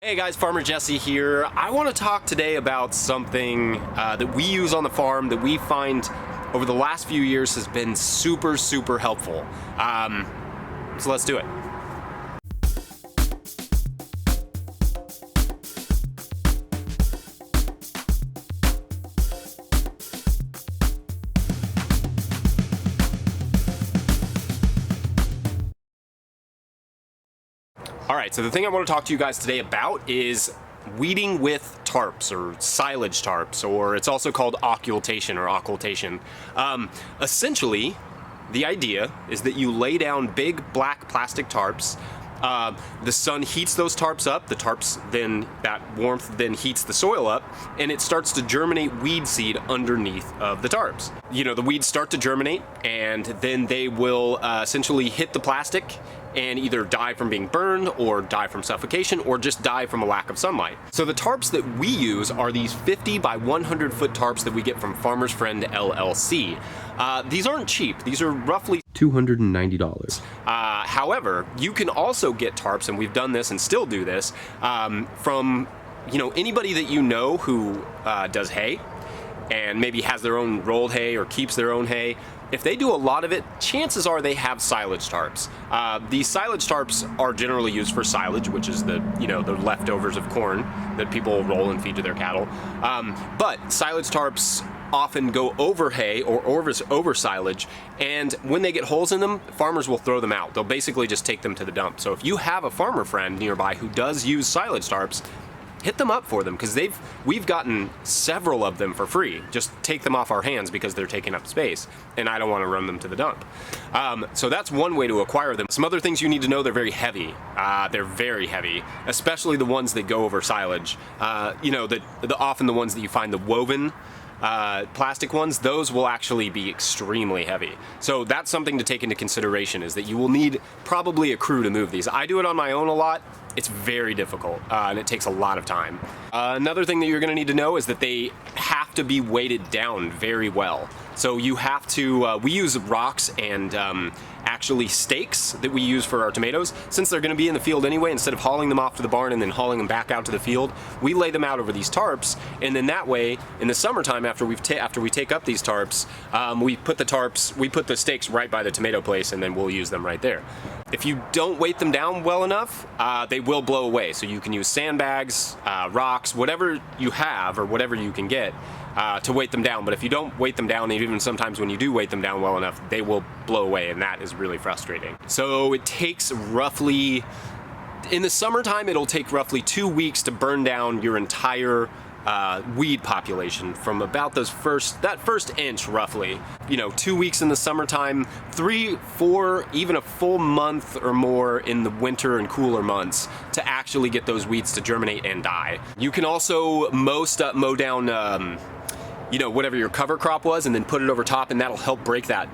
Hey guys, Farmer Jesse here. I want to talk today about something that we use on the farm that we find over the last few years has been super helpful. So let's do it. Alright, so the thing I want to talk to you guys today about is weeding with tarps, or silage tarps, or it's also called occultation or occultation. Essentially, the idea is that you lay down big black plastic tarps. The sun heats those tarps up, that warmth then heats the soil up, and it starts to germinate weed seed underneath of the tarps. You know, the weeds start to germinate, and then they will essentially hit the plastic and either die from being burned, or die from suffocation, or just die from a lack of sunlight. So the tarps that we use are these 50 by 100 foot tarps that we get from Farmer's Friend LLC. These aren't cheap. These are roughly $290. However, you can also get tarps, and we've done this and still do this, from anybody that you know who does hay, and maybe has their own rolled hay or keeps their own hay. If they do a lot of it, chances are they have silage tarps. These silage tarps are generally used for silage, which is the leftovers of corn that people roll and feed to their cattle. But silage tarps often go over hay or over silage, and when they get holes in them, farmers will throw them out. They'll basically just take them to the dump. So if you have a farmer friend nearby who does use silage tarps, hit them up for them, because we've gotten several of them for free. Just take them off our hands because they're taking up space, and I don't want to run them to the dump. So that's one way to acquire them. Some other things you need to know: they're very heavy. They're very heavy, especially the ones that go over silage. Often the ones that you find, the woven plastic ones, those will actually be extremely heavy. So that's something to take into consideration, is that you will need probably a crew to move these. I do it on my own a lot. It's very difficult, and it takes a lot of time. Another thing that you're going to need to know is that they have to be weighted down very well. So you have to, we use rocks and actually stakes that we use for our tomatoes. Since they're going to be in the field anyway, instead of hauling them off to the barn and then hauling them back out to the field, we lay them out over these tarps, and then that way, in the summertime, after we take up these tarps, we put the stakes right by the tomato place, and then we'll use them right there. If you don't weight them down well enough, they will blow away. So you can use sandbags, rocks, whatever you have or whatever you can get to weight them down. But if you don't weight them down, even sometimes when you do weight them down well enough, they will blow away, and that is really frustrating. So it takes roughly, in the summertime, it'll take roughly 2 weeks to burn down your entire weed population from about that first inch, roughly. 2 weeks in the summertime, 3, 4, even a full month or more in the winter and cooler months to actually get those weeds to germinate and die. You can also mow down whatever your cover crop was, and then put it over top, and that'll help break that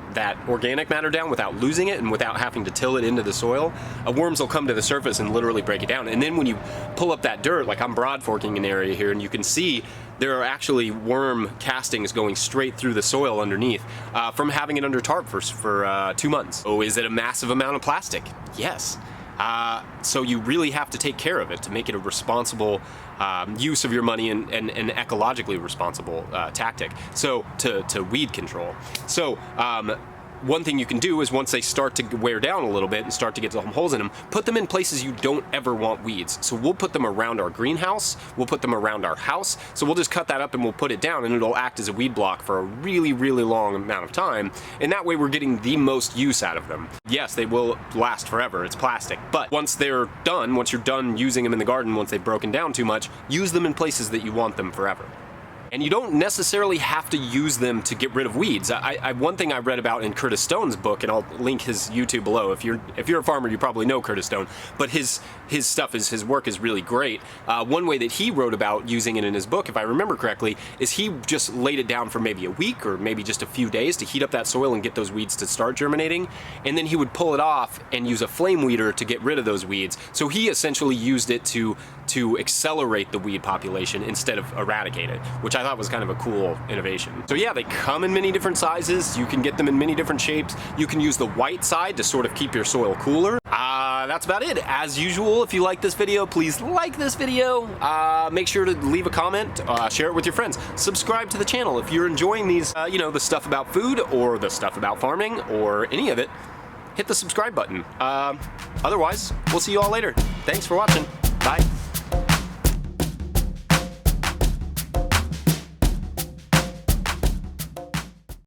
organic matter down without losing it and without having to till it into the soil. Worms will come to the surface and literally break it down. And then when you pull up that dirt, like I'm broad forking an area here, and you can see there are actually worm castings going straight through the soil underneath from having it under tarp for 2 months. Oh, is it a massive amount of plastic? Yes. So you really have to take care of it to make it a responsible use of your money and ecologically responsible tactic. So to weed control. So one thing you can do is, once they start to wear down a little bit and start to get some holes in them, put them in places you don't ever want weeds. So we'll put them around our greenhouse, we'll put them around our house, so we'll just cut that up and we'll put it down, and it'll act as a weed block for a really long amount of time, and that way we're getting the most use out of them. Yes, they will last forever, it's plastic, but once you're done using them in the garden, once they've broken down too much, use them in places that you want them forever. And you don't necessarily have to use them to get rid of weeds. One thing I read about in Curtis Stone's book, and I'll link his YouTube below. If you're a farmer, you probably know Curtis Stone, but his work is really great. One way that he wrote about using it in his book, if I remember correctly, is he just laid it down for maybe a week or maybe just a few days to heat up that soil and get those weeds to start germinating, and then he would pull it off and use a flame weeder to get rid of those weeds. So he essentially used it to accelerate the weed population instead of eradicate it, which I thought was kind of a cool innovation. So yeah, they come in many different sizes. You can get them in many different shapes. You can use the white side to sort of keep your soil cooler. that's about it. As usual, if you like this video, please like this video. Make sure to leave a comment, share it with your friends. Subscribe to the channel if you're enjoying these, you know, the stuff about food or the stuff about farming or any of it. Hit the subscribe button. Otherwise, we'll see you all later. Thanks for watching. Bye.